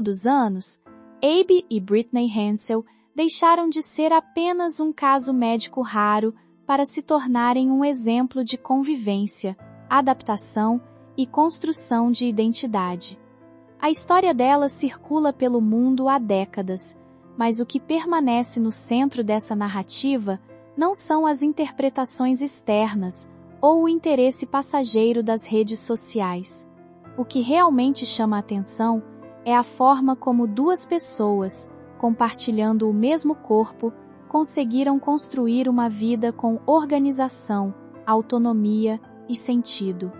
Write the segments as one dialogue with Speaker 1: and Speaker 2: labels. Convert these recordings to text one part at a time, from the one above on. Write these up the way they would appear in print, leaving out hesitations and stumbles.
Speaker 1: longo dos anos, Abby e Brittany Hensel deixaram de ser apenas um caso médico raro para se tornarem um exemplo de convivência, adaptação e construção de identidade. A história delas circula pelo mundo há décadas, mas o que permanece no centro dessa narrativa não são as interpretações externas ou o interesse passageiro das redes sociais. O que realmente chama a atenção é a forma como duas pessoas, compartilhando o mesmo corpo, conseguiram construir uma vida com organização, autonomia e sentido.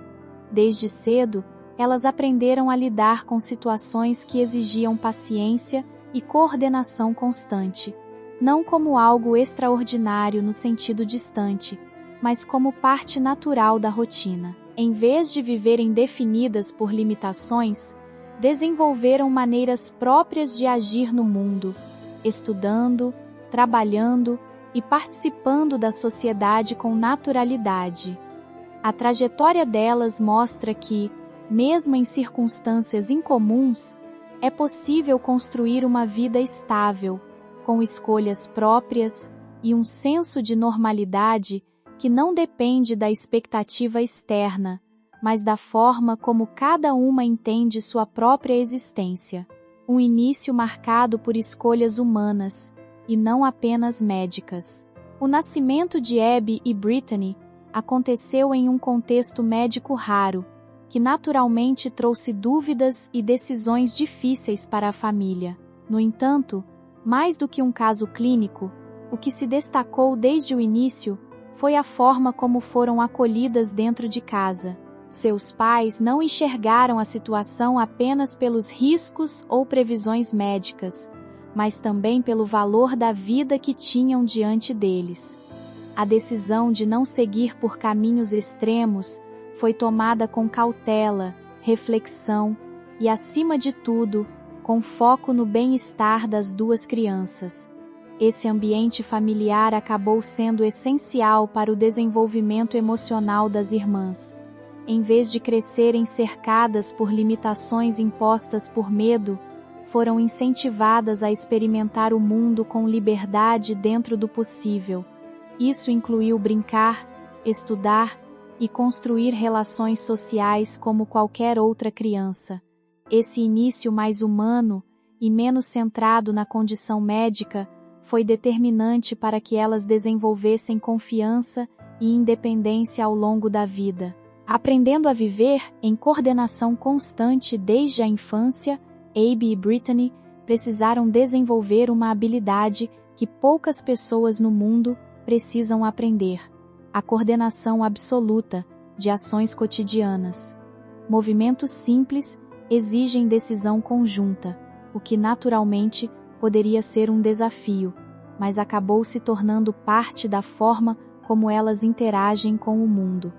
Speaker 1: Desde cedo, elas aprenderam a lidar com situações que exigiam paciência e coordenação constante, não como algo extraordinário no sentido distante, mas como parte natural da rotina. Em vez de viverem definidas por limitações, desenvolveram maneiras próprias de agir no mundo, estudando, trabalhando e participando da sociedade com naturalidade. A trajetória delas mostra que, mesmo em circunstâncias incomuns, é possível construir uma vida estável, com escolhas próprias e um senso de normalidade que não depende da expectativa externa, mas da forma como cada uma entende sua própria existência. Um início marcado por escolhas humanas, e não apenas médicas. O nascimento de Abby e Brittany aconteceu em um contexto médico raro, que naturalmente trouxe dúvidas e decisões difíceis para a família. No entanto, mais do que um caso clínico, o que se destacou desde o início foi a forma como foram acolhidas dentro de casa. Seus pais não enxergaram a situação apenas pelos riscos ou previsões médicas, mas também pelo valor da vida que tinham diante deles. A decisão de não seguir por caminhos extremos foi tomada com cautela, reflexão e, acima de tudo, com foco no bem-estar das duas crianças. Esse ambiente familiar acabou sendo essencial para o desenvolvimento emocional das irmãs. Em vez de crescerem cercadas por limitações impostas por medo, foram incentivadas a experimentar o mundo com liberdade dentro do possível. Isso incluiu brincar, estudar e construir relações sociais como qualquer outra criança. Esse início mais humano e menos centrado na condição médica foi determinante para que elas desenvolvessem confiança e independência ao longo da vida. Aprendendo a viver em coordenação constante desde a infância, Abby e Brittany precisaram desenvolver uma habilidade que poucas pessoas no mundo precisam aprender: a coordenação absoluta de ações cotidianas. Movimentos simples exigem decisão conjunta, o que naturalmente poderia ser um desafio, mas acabou se tornando parte da forma como elas interagem com o mundo.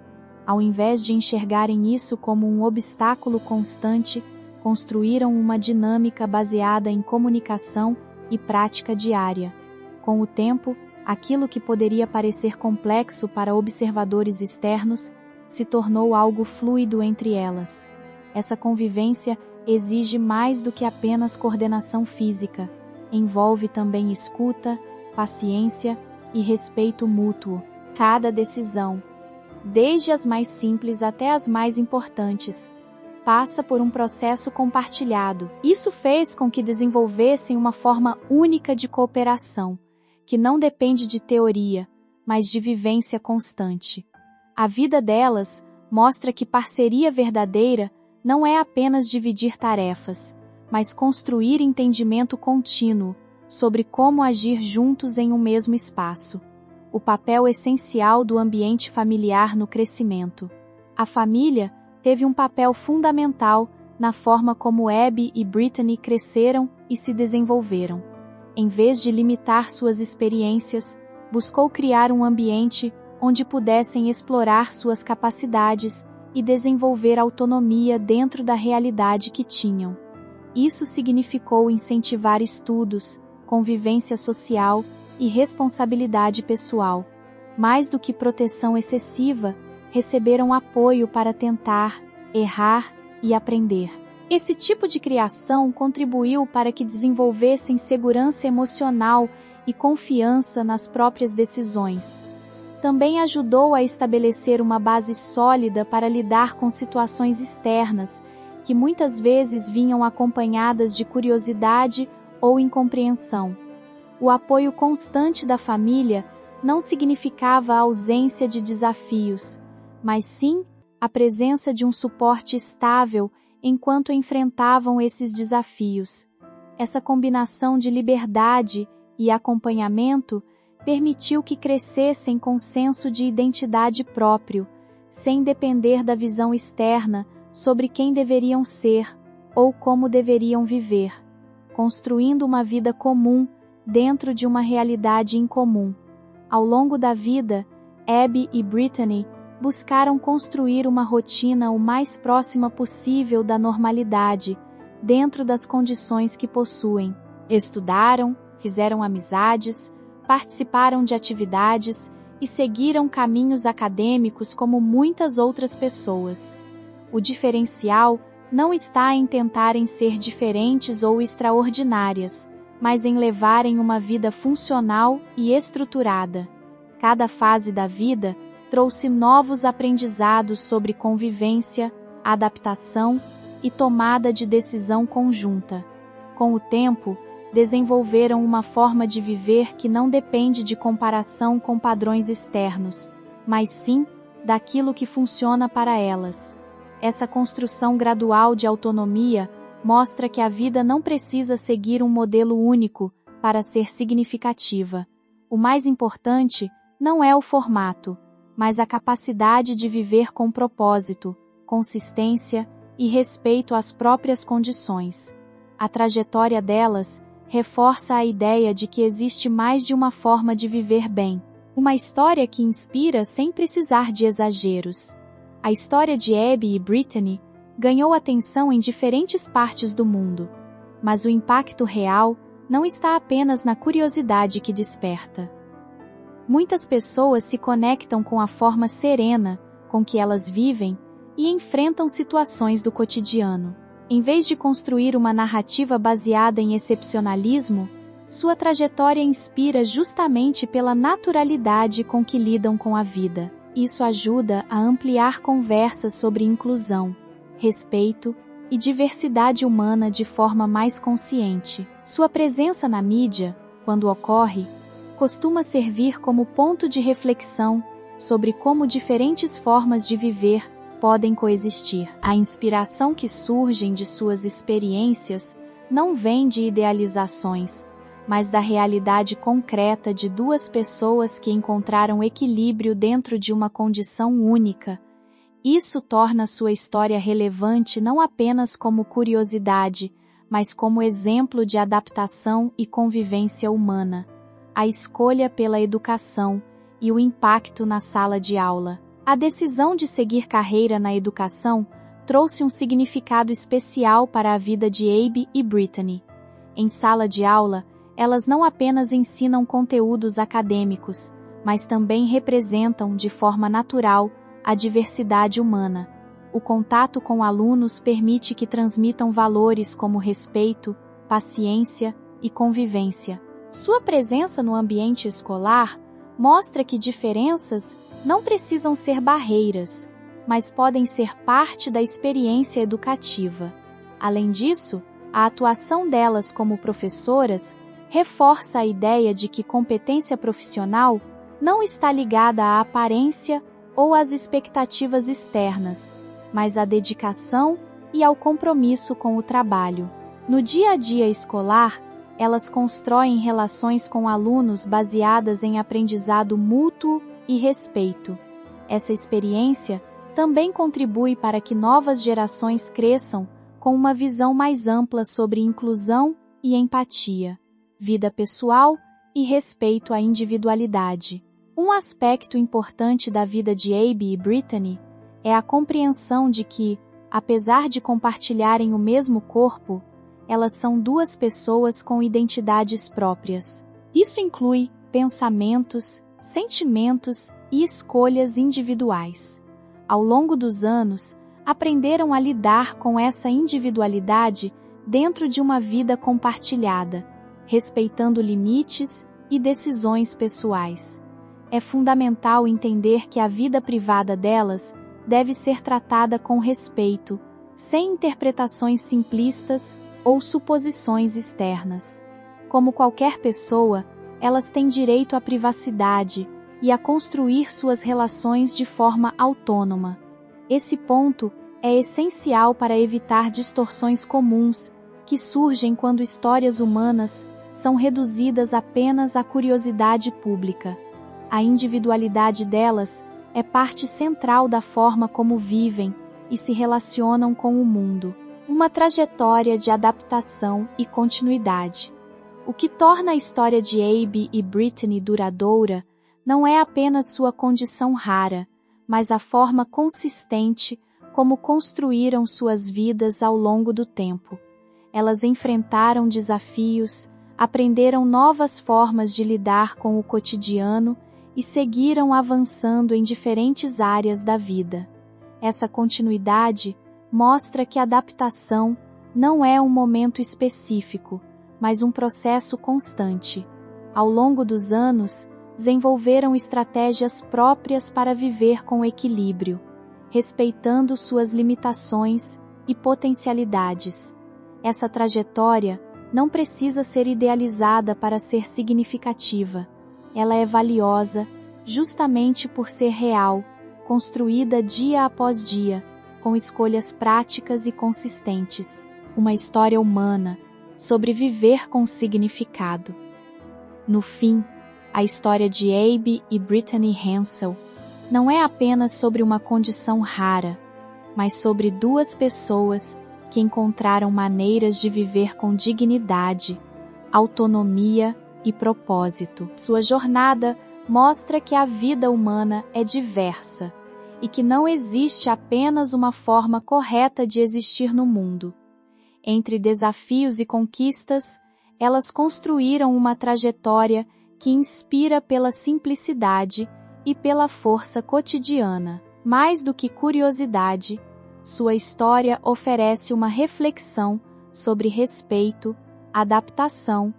Speaker 1: Ao invés de enxergarem isso como um obstáculo constante, construíram uma dinâmica baseada em comunicação e prática diária. Com o tempo, aquilo que poderia parecer complexo para observadores externos se tornou algo fluido entre elas. Essa convivência exige mais do que apenas coordenação física. Envolve também escuta, paciência e respeito mútuo. Cada decisão, desde as mais simples até as mais importantes, passa por um processo compartilhado. Isso fez com que desenvolvessem uma forma única de cooperação, que não depende de teoria, mas de vivência constante. A vida delas mostra que parceria verdadeira não é apenas dividir tarefas, mas construir entendimento contínuo sobre como agir juntos em um mesmo espaço. O papel essencial do ambiente familiar no crescimento. A família teve um papel fundamental na forma como Abby e Brittany cresceram e se desenvolveram. Em vez de limitar suas experiências, buscou criar um ambiente onde pudessem explorar suas capacidades e desenvolver autonomia dentro da realidade que tinham. Isso significou incentivar estudos, convivência social e responsabilidade pessoal. Mais do que proteção excessiva, receberam apoio para tentar, errar e aprender. Esse tipo de criação contribuiu para que desenvolvessem segurança emocional e confiança nas próprias decisões. Também ajudou a estabelecer uma base sólida para lidar com situações externas, que muitas vezes vinham acompanhadas de curiosidade ou incompreensão. O apoio constante da família não significava a ausência de desafios, mas sim a presença de um suporte estável enquanto enfrentavam esses desafios. Essa combinação de liberdade e acompanhamento permitiu que crescessem com senso de identidade próprio, sem depender da visão externa sobre quem deveriam ser ou como deveriam viver, construindo uma vida comum dentro de uma realidade incomum. Ao longo da vida, Abby e Brittany buscaram construir uma rotina o mais próxima possível da normalidade, dentro das condições que possuem. Estudaram, fizeram amizades, participaram de atividades e seguiram caminhos acadêmicos como muitas outras pessoas. O diferencial não está em tentarem ser diferentes ou extraordinárias, mas em levarem uma vida funcional e estruturada. Cada fase da vida trouxe novos aprendizados sobre convivência, adaptação e tomada de decisão conjunta. Com o tempo, desenvolveram uma forma de viver que não depende de comparação com padrões externos, mas sim daquilo que funciona para elas. Essa construção gradual de autonomia mostra que a vida não precisa seguir um modelo único para ser significativa. O mais importante não é o formato, mas a capacidade de viver com propósito, consistência e respeito às próprias condições. A trajetória delas reforça a ideia de que existe mais de uma forma de viver bem. Uma história que inspira sem precisar de exageros. A história de Abby e Brittany ganhou atenção em diferentes partes do mundo, mas o impacto real não está apenas na curiosidade que desperta. Muitas pessoas se conectam com a forma serena com que elas vivem e enfrentam situações do cotidiano. Em vez de construir uma narrativa baseada em excepcionalismo, sua trajetória inspira justamente pela naturalidade com que lidam com a vida. Isso ajuda a ampliar conversas sobre inclusão, respeito e diversidade humana de forma mais consciente. Sua presença na mídia, quando ocorre, costuma servir como ponto de reflexão sobre como diferentes formas de viver podem coexistir. A inspiração que surge de suas experiências não vem de idealizações, mas da realidade concreta de duas pessoas que encontraram equilíbrio dentro de uma condição única. Isso torna sua história relevante não apenas como curiosidade, mas como exemplo de adaptação e convivência humana. A escolha pela educação e o impacto na sala de aula. A decisão de seguir carreira na educação trouxe um significado especial para a vida de Abby e Brittany. Em sala de aula, elas não apenas ensinam conteúdos acadêmicos, mas também representam, de forma natural, a diversidade humana. O contato com alunos permite que transmitam valores como respeito, paciência e convivência. Sua presença no ambiente escolar mostra que diferenças não precisam ser barreiras, mas podem ser parte da experiência educativa. Além disso, a atuação delas como professoras reforça a ideia de que competência profissional não está ligada à aparência ou às expectativas externas, mas à dedicação e ao compromisso com o trabalho. No dia a dia escolar, elas constroem relações com alunos baseadas em aprendizado mútuo e respeito. Essa experiência também contribui para que novas gerações cresçam com uma visão mais ampla sobre inclusão e empatia, vida pessoal e respeito à individualidade. Um aspecto importante da vida de Abby e Brittany é a compreensão de que, apesar de compartilharem o mesmo corpo, elas são duas pessoas com identidades próprias. Isso inclui pensamentos, sentimentos e escolhas individuais. Ao longo dos anos, aprenderam a lidar com essa individualidade dentro de uma vida compartilhada, respeitando limites e decisões pessoais. É fundamental entender que a vida privada delas deve ser tratada com respeito, sem interpretações simplistas ou suposições externas. Como qualquer pessoa, elas têm direito à privacidade e a construir suas relações de forma autônoma. Esse ponto é essencial para evitar distorções comuns que surgem quando histórias humanas são reduzidas apenas à curiosidade pública. A individualidade delas é parte central da forma como vivem e se relacionam com o mundo. Uma trajetória de adaptação e continuidade. O que torna a história de Abby e Brittany duradoura não é apenas sua condição rara, mas a forma consistente como construíram suas vidas ao longo do tempo. Elas enfrentaram desafios, aprenderam novas formas de lidar com o cotidiano e seguiram avançando em diferentes áreas da vida. Essa continuidade mostra que a adaptação não é um momento específico, mas um processo constante. Ao longo dos anos, desenvolveram estratégias próprias para viver com equilíbrio, respeitando suas limitações e potencialidades. Essa trajetória não precisa ser idealizada para ser significativa. Ela é valiosa justamente por ser real, construída dia após dia, com escolhas práticas e consistentes. Uma história humana sobre viver com significado. No fim, a história de Abby e Brittany Hensel não é apenas sobre uma condição rara, mas sobre duas pessoas que encontraram maneiras de viver com dignidade, autonomia e propósito. Sua jornada mostra que a vida humana é diversa e que não existe apenas uma forma correta de existir no mundo. Entre desafios e conquistas, elas construíram uma trajetória que inspira pela simplicidade e pela força cotidiana. Mais do que curiosidade, sua história oferece uma reflexão sobre respeito, adaptação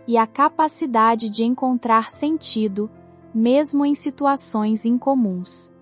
Speaker 1: e a capacidade de encontrar sentido, mesmo em situações incomuns.